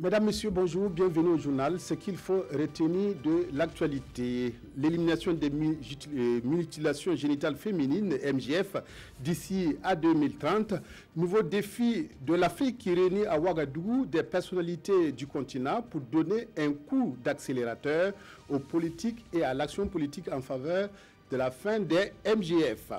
Mesdames, Messieurs, bonjour, bienvenue au journal. Ce qu'il faut retenir de l'actualité, l'élimination des mutilations génitales féminines, MGF, d'ici à 2030. Nouveau défi de l'Afrique qui réunit à Ouagadougou des personnalités du continent pour donner un coup d'accélérateur aux politiques et à l'action politique en faveur de la fin des MGF.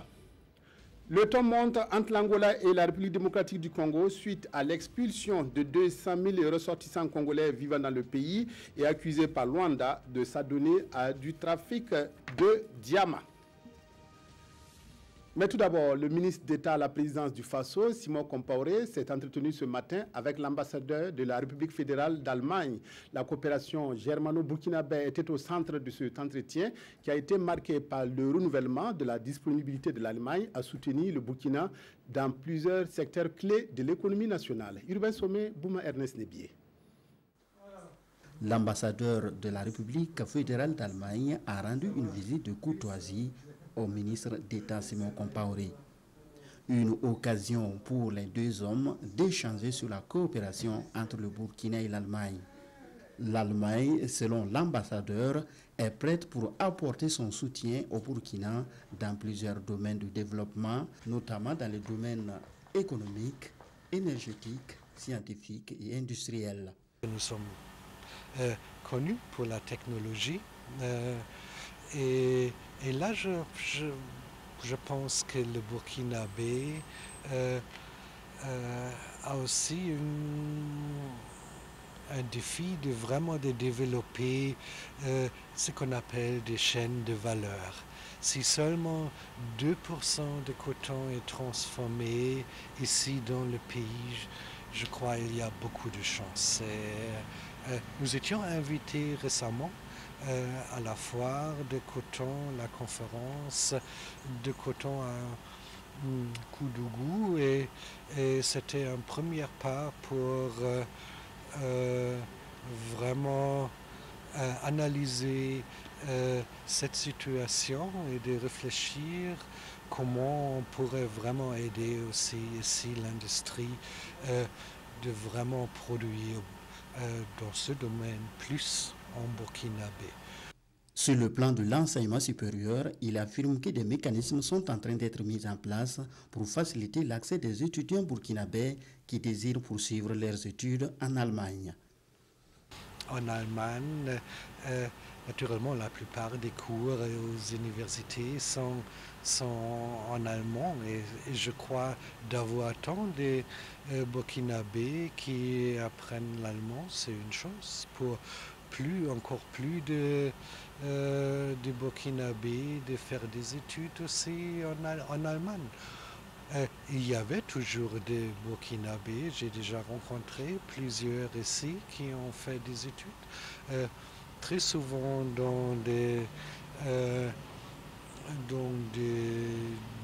Le ton monte entre l'Angola et la République démocratique du Congo suite à l'expulsion de 200 000 ressortissants congolais vivant dans le pays et accusés par Luanda de s'adonner à du trafic de diamants. Mais tout d'abord, le ministre d'État à la présidence du Faso, Simon Compaoré, s'est entretenu ce matin avec l'ambassadeur de la République fédérale d'Allemagne. La coopération germano-burkinabé était au centre de cet entretien qui a été marqué par le renouvellement de la disponibilité de l'Allemagne à soutenir le Burkina dans plusieurs secteurs clés de l'économie nationale. Urbain Sommet, Bouma Ernest Nebié. L'ambassadeur de la République fédérale d'Allemagne a rendu une visite de courtoisie au ministre d'État Simon Compaoré. Une occasion pour les deux hommes d'échanger sur la coopération entre le Burkina et l'Allemagne. L'Allemagne, selon l'ambassadeur, est prête pour apporter son soutien au Burkina dans plusieurs domaines de développement, notamment dans les domaines économiques, énergétiques, scientifiques et industriels. Nous sommes connus pour la technologie et là je pense que le Burkinabé a aussi un défi de vraiment de développer ce qu'on appelle des chaînes de valeur. Si seulement 2% de coton est transformé ici dans le pays, je crois qu'il y a beaucoup de chance. Nous étions invités récemment à la foire de coton, la conférence de coton à Koudougou et c'était un premier pas pour vraiment analyser cette situation et de réfléchir comment on pourrait vraiment aider aussi ici l'industrie de vraiment produire dans ce domaine plus en Burkinabé. Sur le plan de l'enseignement supérieur, il affirme que des mécanismes sont en train d'être mis en place pour faciliter l'accès des étudiants burkinabés qui désirent poursuivre leurs études en Allemagne. En Allemagne, naturellement, la plupart des cours aux universités sont en allemand et je crois d'avoir tant de Burkinabés qui apprennent l'allemand, c'est une chose. Pour encore plus de Burkinabés de faire des études aussi en Allemagne. Il y avait toujours des Burkinabés, j'ai déjà rencontré plusieurs ici qui ont fait des études, très souvent dans des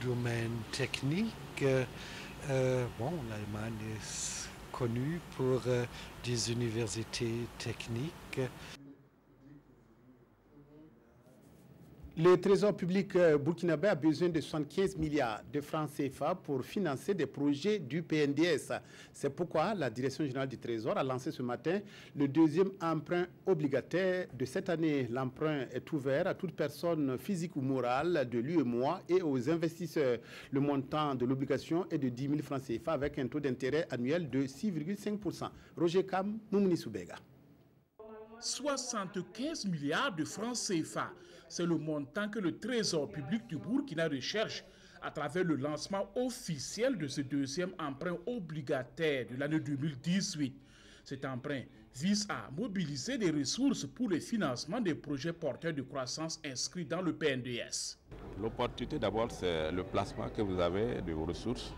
domaines techniques. L'Allemagne est connue pour des universités techniques. Le Trésor public burkinabé a besoin de 75 milliards de francs CFA pour financer des projets du PNDS. C'est pourquoi la Direction générale du Trésor a lancé ce matin le deuxième emprunt obligataire de cette année. L'emprunt est ouvert à toute personne physique ou morale de l'UEMOA et aux investisseurs. Le montant de l'obligation est de 10 000 francs CFA avec un taux d'intérêt annuel de 6,5%. Roger Kam, Moumouni Soubega. 75 milliards de francs CFA. C'est le montant que le Trésor public du Burkina recherche à travers le lancement officiel de ce deuxième emprunt obligataire de l'année 2018. Cet emprunt vise à mobiliser des ressources pour le financement des projets porteurs de croissance inscrits dans le PNDS. L'opportunité d'abord, c'est le placement que vous avez de vos ressources.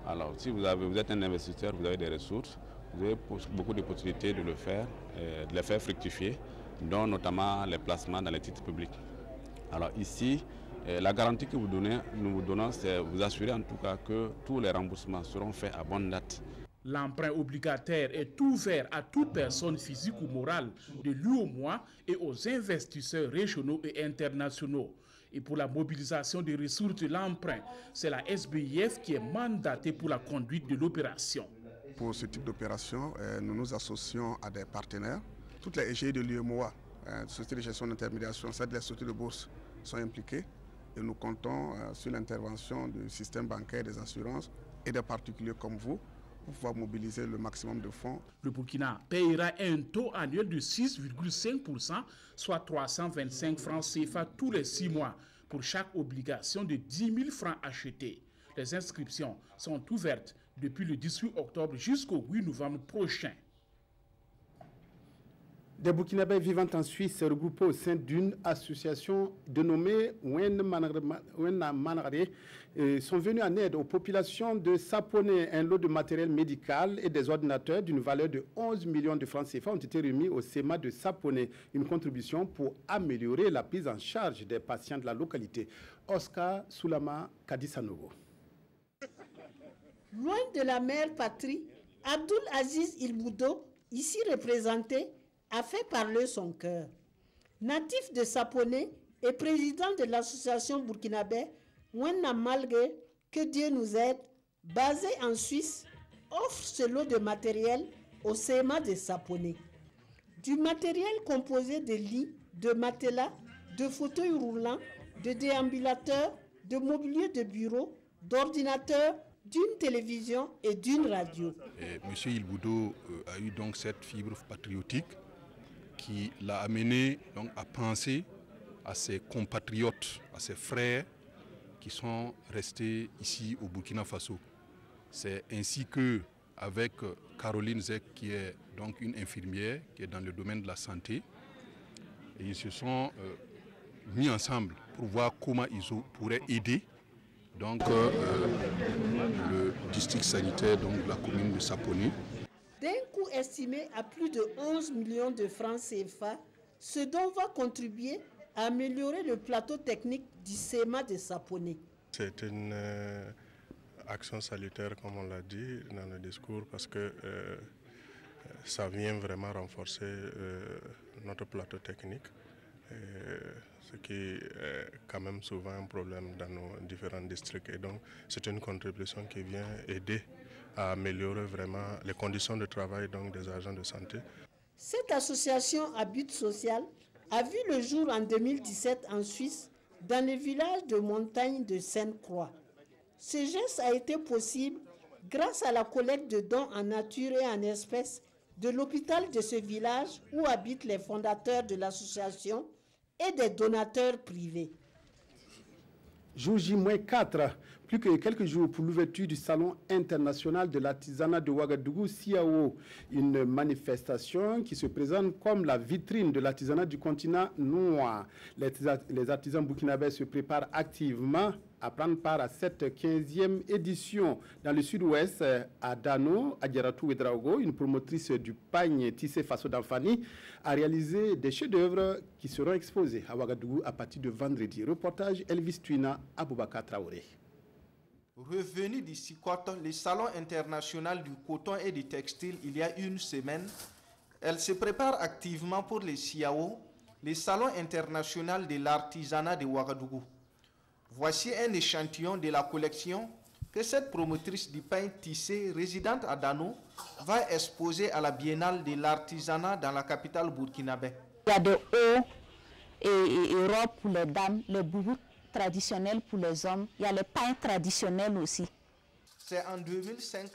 Alors, si vous êtes un investisseur, vous avez des ressources. Vous avez beaucoup de possibilités de le faire, de les faire fructifier, dont notamment les placements dans les titres publics. Alors ici, la garantie que nous vous donnons, c'est vous assurer en tout cas que tous les remboursements seront faits à bonne date. L'emprunt obligataire est ouvert à toute personne physique ou morale de l'UEMOA et aux investisseurs régionaux et internationaux. Et pour la mobilisation des ressources de l'emprunt, c'est la SBIF qui est mandatée pour la conduite de l'opération. pour ce type d'opération, nous nous associons à des partenaires. Toutes les EGI de l'UEMOA, sociétés de gestion d'intermédiation, celles des sociétés de bourse sont impliquées. Et nous comptons sur l'intervention du système bancaire, des assurances et des particuliers comme vous pour pouvoir mobiliser le maximum de fonds. Le Burkina payera un taux annuel de 6,5%, soit 325 francs CFA tous les 6 mois pour chaque obligation de 10 000 francs achetés. Les inscriptions sont ouvertes depuis le 18 octobre jusqu'au 8 novembre prochain. Des Burkinabés vivant en Suisse regroupés au sein d'une association dénommée Wen Manare sont venus en aide aux populations de Sapone. Un lot de matériel médical et des ordinateurs d'une valeur de 11 millions de francs CFA ont été remis au SEMA de Sapone. Une contribution pour améliorer la prise en charge des patients de la localité. Oscar Soulama Kadisanogo. Loin de la mère patrie, Abdul Aziz Ilboudo, ici représenté, a fait parler son cœur. Natif de Sapone et président de l'association burkinabé Wenna Malgue, que Dieu nous aide, basé en Suisse, offre ce lot de matériel au SEMA de Sapone. Du matériel composé de lits, de matelas, de fauteuils roulants, de déambulateurs, de mobilier de bureau, d'ordinateurs, d'une télévision et d'une radio. Monsieur Ilboudo a eu donc cette fibre patriotique qui l'a amené donc à penser à ses compatriotes, à ses frères qui sont restés ici au Burkina Faso. C'est ainsi que, avec Caroline Zek, qui est donc une infirmière qui est dans le domaine de la santé, et ils se sont mis ensemble pour voir comment ils pourraient aider donc, le district sanitaire donc, de la commune de Sapone. D'un coût estimé à plus de 11 millions de francs CFA, ce don va contribuer à améliorer le plateau technique du SEMA de Sapone. C'est une action salutaire, comme on l'a dit dans le discours, parce que ça vient vraiment renforcer notre plateau technique, ce qui est quand même souvent un problème dans nos différents districts. Et donc, c'est une contribution qui vient aider à améliorer vraiment les conditions de travail donc, des agents de santé. Cette association à but social a vu le jour en 2017 en Suisse, dans le village de montagne de Sainte-Croix. Ce geste a été possible grâce à la collecte de dons en nature et en espèces de l'hôpital de ce village où habitent les fondateurs de l'association et des donateurs privés. Jour J-4, plus que quelques jours pour l'ouverture du Salon international de l'artisanat de Ouagadougou, SIAO, une manifestation qui se présente comme la vitrine de l'artisanat du continent noir. Les artisans burkinabés se préparent activement à prendre part à cette 15e édition. Dans le sud-ouest, à Dano, Adjaratou Ouedraogo, une promotrice du pagne tissé Faso d'Anfani, a réalisé des chefs-d'œuvre qui seront exposés à Ouagadougou à partir de vendredi. Reportage Elvis Tuina, Aboubakar Traoré. Revenu du SICOT, le Salon international du coton et du textile, il y a une semaine, elle se prépare activement pour le SIAO, le Salon international de l'artisanat de Ouagadougou. Voici un échantillon de la collection que cette promotrice du pain tissé résidente à Dano va exposer à la Biennale de l'artisanat dans la capitale burkinabé. Il y a des hauts et robes pour les dames, les boubous traditionnels pour les hommes, il y a les pains traditionnels aussi. C'est en 2005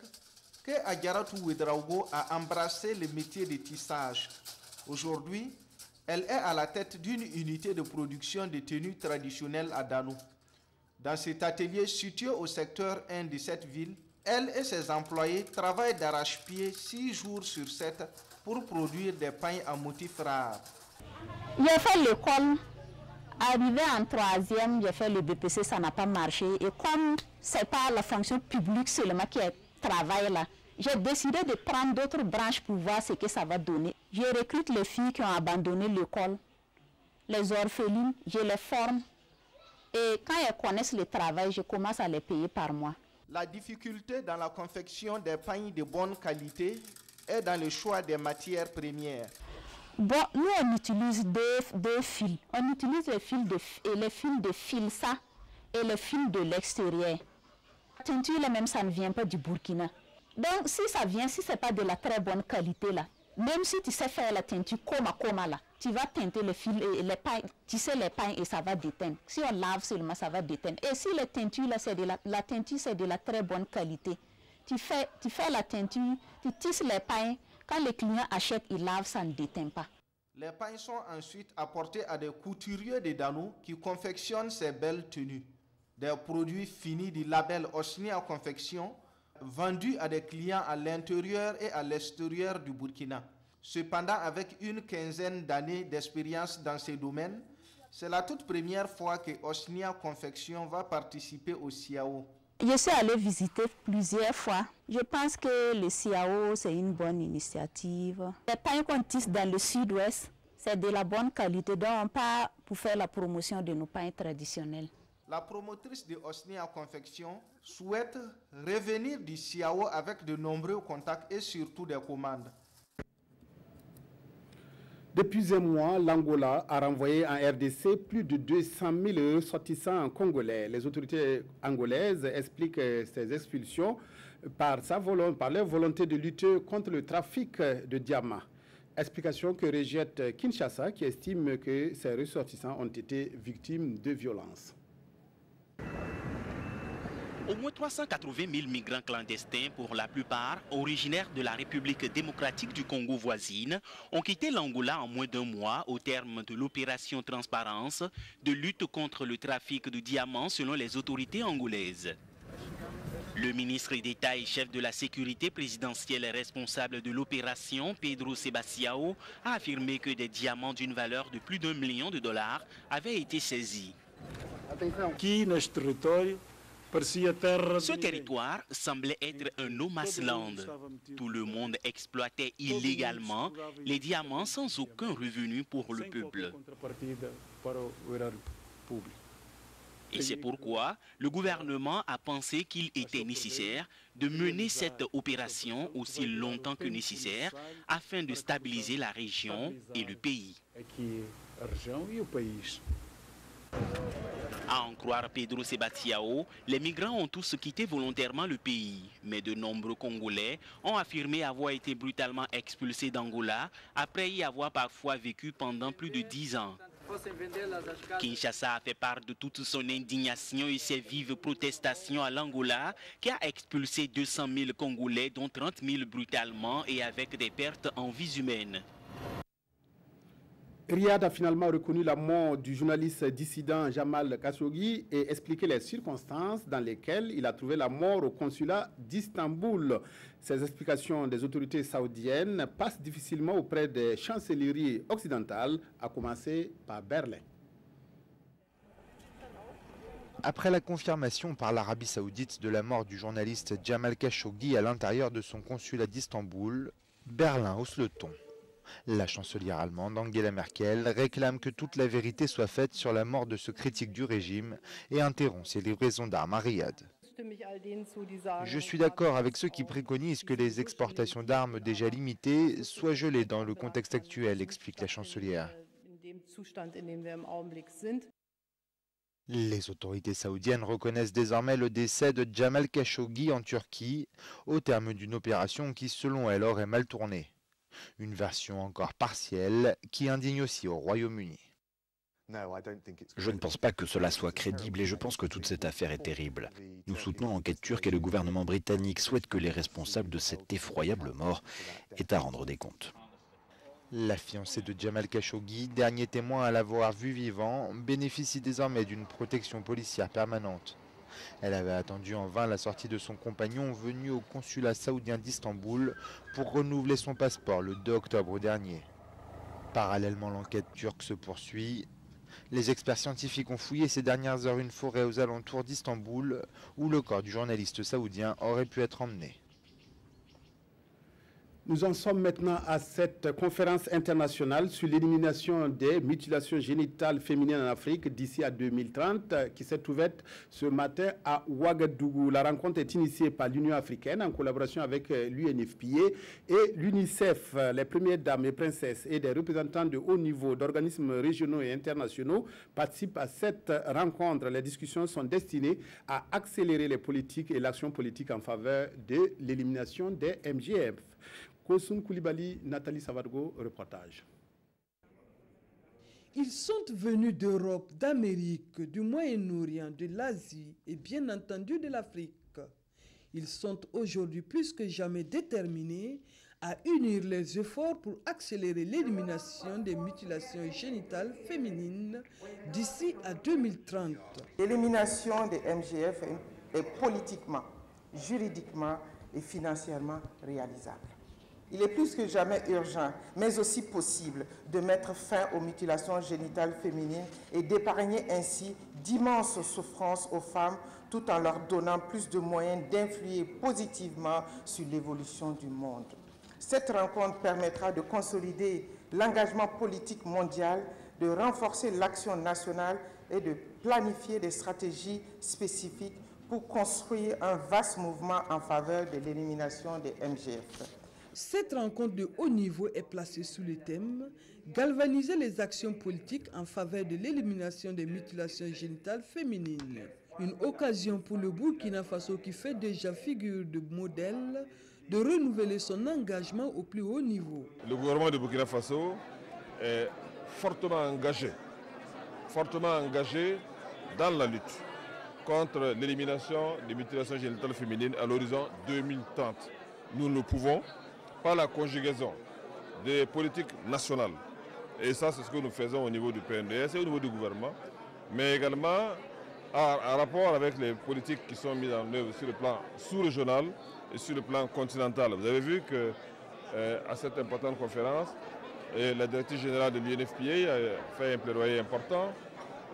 que Adjaratou Ouedraogo a embrassé le métier de tissage. Aujourd'hui, elle est à la tête d'une unité de production de tenues traditionnelles à Dano. Dans cet atelier situé au secteur 1 de cette ville, elle et ses employés travaillent d'arrache-pied 6 jours sur 7 pour produire des pains à motifs rares. J'ai fait l'école, arrivé en 3e, j'ai fait le BPC, ça n'a pas marché. Et comme ce n'est pas la fonction publique seulement qui travaille là, j'ai décidé de prendre d'autres branches pour voir ce que ça va donner. Je recrute les filles qui ont abandonné l'école, les orphelines, je les forme. Et quand elles connaissent le travail, je commence à les payer par mois. La difficulté dans la confection des pains de bonne qualité est dans le choix des matières premières. Bon, nous on utilise deux fils. On utilise les fils de filsa et les fils de l'extérieur. La teinture, même, ça ne vient pas du Burkina. Donc, si ça vient, si ce n'est pas de la très bonne qualité, là, même si tu sais faire la teinture comme là, tu vas teinter le fil et les pailles, tu sais les pailles et ça va déteindre. Si on lave seulement, ça va déteindre. Et si la teinture, là, c'est la teinture, c'est de la très bonne qualité. Tu fais la teinture, tu tisses les pailles. Quand les clients achètent, ils lavent, ça ne déteint pas. Les pailles sont ensuite apportées à des couturiers de Dano qui confectionnent ces belles tenues. Des produits finis du label Osnia Confection, vendus à des clients à l'intérieur et à l'extérieur du Burkina. Cependant, avec une quinzaine d'années d'expérience dans ces domaines, c'est la toute première fois que Osnia Confection va participer au CIAO. Je suis allée visiter plusieurs fois. Je pense que le CIAO, c'est une bonne initiative. Les pains qu'on tisse dans le sud-ouest, c'est de la bonne qualité, donc on part pour faire la promotion de nos pains traditionnels. La promotrice de Osnia Confection souhaite revenir du CIAO avec de nombreux contacts et surtout des commandes. Depuis un mois, l'Angola a renvoyé en RDC plus de 200 000 ressortissants congolais. Les autorités angolaises expliquent ces expulsions par leur volonté de lutter contre le trafic de diamants. Explication que rejette Kinshasa, qui estime que ces ressortissants ont été victimes de violences. Au moins 380 000 migrants clandestins, pour la plupart originaires de la République démocratique du Congo voisine, ont quitté l'Angola en moins d'un mois au terme de l'opération Transparence de lutte contre le trafic de diamants selon les autorités angolaises. Le ministre d'État et chef de la sécurité présidentielle responsable de l'opération, Pedro Sebastião, a affirmé que des diamants d'une valeur de plus d'1 million de dollars avaient été saisis. Ce territoire semblait être un no-man's land. Tout le monde exploitait illégalement les diamants sans aucun revenu pour le peuple. Et c'est pourquoi le gouvernement a pensé qu'il était nécessaire de mener cette opération aussi longtemps que nécessaire afin de stabiliser la région et le pays. À en croire Pedro Sebastião, les migrants ont tous quitté volontairement le pays, mais de nombreux Congolais ont affirmé avoir été brutalement expulsés d'Angola après y avoir parfois vécu pendant plus de 10 ans. Kinshasa a fait part de toute son indignation et ses vives protestations à l'Angola, qui a expulsé 200 000 Congolais, dont 30 000 brutalement et avec des pertes en vies humaines. Riyad a finalement reconnu la mort du journaliste dissident Jamal Khashoggi et expliqué les circonstances dans lesquelles il a trouvé la mort au consulat d'Istanbul. Ces explications des autorités saoudiennes passent difficilement auprès des chancelleries occidentales, à commencer par Berlin. Après la confirmation par l'Arabie saoudite de la mort du journaliste Jamal Khashoggi à l'intérieur de son consulat d'Istanbul, Berlin hausse le ton. La chancelière allemande Angela Merkel réclame que toute la vérité soit faite sur la mort de ce critique du régime et interrompt ses livraisons d'armes à Riyad. Je suis d'accord avec ceux qui préconisent que les exportations d'armes déjà limitées soient gelées dans le contexte actuel, explique la chancelière. Les autorités saoudiennes reconnaissent désormais le décès de Jamal Khashoggi en Turquie au terme d'une opération qui, selon elles, aurait mal tourné. Une version encore partielle qui indigne aussi au Royaume-Uni. Je ne pense pas que cela soit crédible et je pense que toute cette affaire est terrible. Nous soutenons l'enquête turque et le gouvernement britannique souhaite que les responsables de cette effroyable mort aient à rendre des comptes. La fiancée de Jamal Khashoggi, dernier témoin à l'avoir vu vivant, bénéficie désormais d'une protection policière permanente. Elle avait attendu en vain la sortie de son compagnon venu au consulat saoudien d'Istanbul pour renouveler son passeport le 2 octobre dernier. Parallèlement, l'enquête turque se poursuit. Les experts scientifiques ont fouillé ces dernières heures une forêt aux alentours d'Istanbul où le corps du journaliste saoudien aurait pu être emmené. Nous en sommes maintenant à cette conférence internationale sur l'élimination des mutilations génitales féminines en Afrique d'ici à 2030 qui s'est ouverte ce matin à Ouagadougou. La rencontre est initiée par l'Union africaine en collaboration avec l'UNFPA et l'UNICEF. Les premières dames et princesses et des représentants de haut niveau d'organismes régionaux et internationaux participent à cette rencontre. Les discussions sont destinées à accélérer les politiques et l'action politique en faveur de l'élimination des MGF. Kosoum Koulibaly, Nathalie Savargo, reportage. Ils sont venus d'Europe, d'Amérique, du Moyen-Orient, de l'Asie et bien entendu de l'Afrique. Ils sont aujourd'hui plus que jamais déterminés à unir les efforts pour accélérer l'élimination des mutilations génitales féminines d'ici à 2030. L'élimination des MGF est politiquement, juridiquement et financièrement réalisable. Il est plus que jamais urgent, mais aussi possible, de mettre fin aux mutilations génitales féminines et d'épargner ainsi d'immenses souffrances aux femmes tout en leur donnant plus de moyens d'influer positivement sur l'évolution du monde. Cette rencontre permettra de consolider l'engagement politique mondial, de renforcer l'action nationale et de planifier des stratégies spécifiques pour construire un vaste mouvement en faveur de l'élimination des MGF. Cette rencontre de haut niveau est placée sous le thème « Galvaniser les actions politiques en faveur de l'élimination des mutilations génitales féminines ». Une occasion pour le Burkina Faso, qui fait déjà figure de modèle, de renouveler son engagement au plus haut niveau. Le gouvernement de Burkina Faso est fortement engagé dans la lutte contre l'élimination des mutilations génitales féminines à l'horizon 2030. Nous le pouvons par la conjugaison des politiques nationales. Et ça, c'est ce que nous faisons au niveau du PNDS et au niveau du gouvernement, mais également en rapport avec les politiques qui sont mises en œuvre sur le plan sous-régional et sur le plan continental. Vous avez vu qu'à cette importante conférence, la directrice générale de l'UNFPA a fait un plaidoyer important.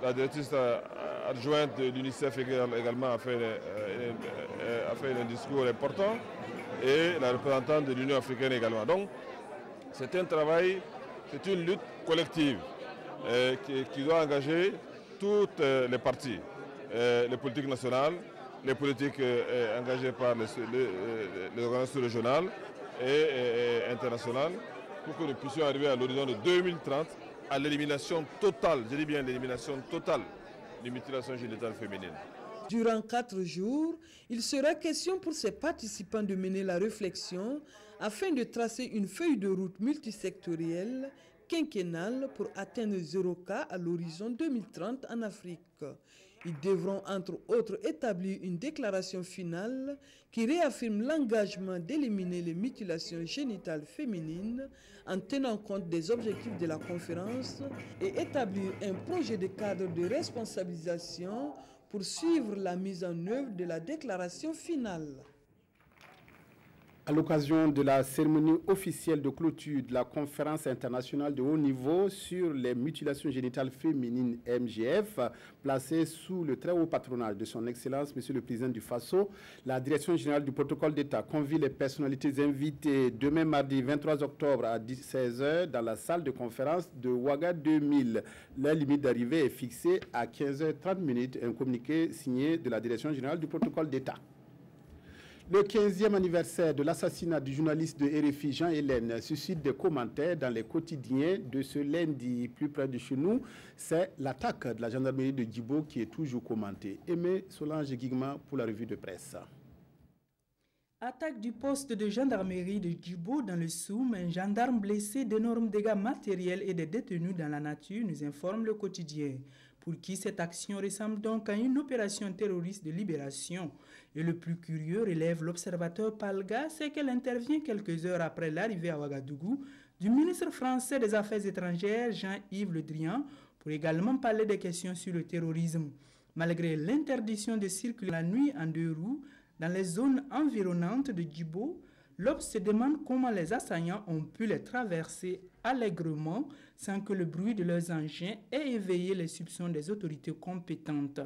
La directrice adjointe de l'UNICEF également a fait un discours important. Et la représentante de l'Union africaine également. Donc, c'est un travail, c'est une lutte collective qui doit engager toutes les parties, les politiques nationales, les politiques engagées par les organisations régionales et internationales, pour que nous puissions arriver à l'horizon de 2030 à l'élimination totale, je dis bien l'élimination totale des mutilations génitales féminines. Durant 4 jours, il sera question pour ces participants de mener la réflexion afin de tracer une feuille de route multisectorielle, quinquennale, pour atteindre 0 cas à l'horizon 2030 en Afrique. Ils devront entre autres établir une déclaration finale qui réaffirme l'engagement d'éliminer les mutilations génitales féminines en tenant compte des objectifs de la conférence et établir un projet de cadre de responsabilisation pour suivre la mise en œuvre de la déclaration finale. À l'occasion de la cérémonie officielle de clôture de la conférence internationale de haut niveau sur les mutilations génitales féminines MGF, placée sous le très haut patronage de son Excellence, Monsieur le Président du Faso, la Direction générale du protocole d'État convie les personnalités invitées demain mardi 23 octobre à 16h dans la salle de conférence de Ouaga 2000. La limite d'arrivée est fixée à 15h30, un communiqué signé de la Direction générale du protocole d'État. Le 15e anniversaire de l'assassinat du journaliste de RFI Jean Hélène suscite des commentaires dans les quotidiens de ce lundi. Plus près de chez nous, c'est l'attaque de la gendarmerie de Djibo qui est toujours commentée. Aimé Solange Guigma pour la revue de presse. Attaque du poste de gendarmerie de Djibo dans le Soum, un gendarme blessé, d'énormes dégâts matériels et des détenus dans la nature, nous informe le quotidien. Pour qui cette action ressemble donc à une opération terroriste de libération. Et le plus curieux, relève l'observateur Palga, c'est qu'elle intervient quelques heures après l'arrivée à Ouagadougou du ministre français des Affaires étrangères Jean-Yves Le Drian pour également parler des questions sur le terrorisme. Malgré l'interdiction de circuler la nuit en 2 roues dans les zones environnantes de Djibo, l'Obs se demande comment les assaillants ont pu les traverser allègrement sans que le bruit de leurs engins ait éveillé les soupçons des autorités compétentes.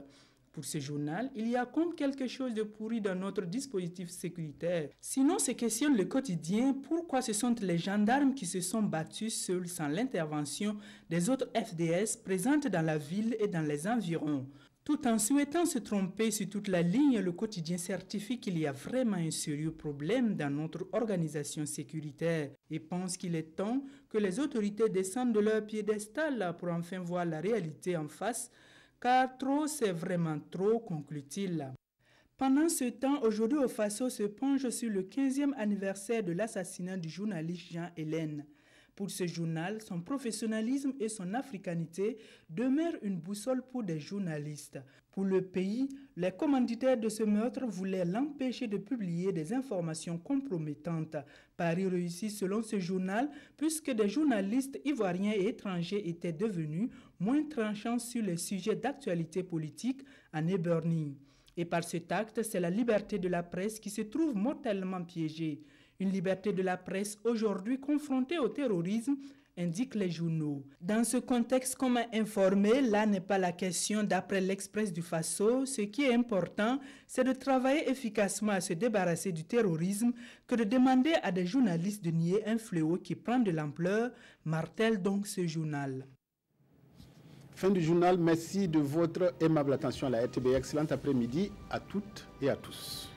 Pour ce journal, il y a comme quelque chose de pourri dans notre dispositif sécuritaire. Sinon, se questionne le quotidien pourquoi ce sont les gendarmes qui se sont battus seuls sans l'intervention des autres FDS présentes dans la ville et dans les environs. Tout en souhaitant se tromper sur toute la ligne, le quotidien certifie qu'il y a vraiment un sérieux problème dans notre organisation sécuritaire et pense qu'il est temps que les autorités descendent de leur piédestal pour enfin voir la réalité en face, car trop c'est vraiment trop, conclut-il. Pendant ce temps, aujourd'hui au Faso se penche sur le 15e anniversaire de l'assassinat du journaliste Jean Hélène. Pour ce journal, son professionnalisme et son africanité demeurent une boussole pour des journalistes. Pour le pays, les commanditaires de ce meurtre voulaient l'empêcher de publier des informations compromettantes. Pari réussi selon ce journal, puisque des journalistes ivoiriens et étrangers étaient devenus moins tranchants sur les sujets d'actualité politique en Hibernie. Et par cet acte, c'est la liberté de la presse qui se trouve mortellement piégée. Une liberté de la presse aujourd'hui confrontée au terrorisme, indiquent les journaux. Dans ce contexte, comme informé, là n'est pas la question d'après l'Express du Faso. Ce qui est important, c'est de travailler efficacement à se débarrasser du terrorisme que de demander à des journalistes de nier un fléau qui prend de l'ampleur, martèle donc ce journal. Fin du journal, merci de votre aimable attention à la RTB. Excellent après-midi à toutes et à tous.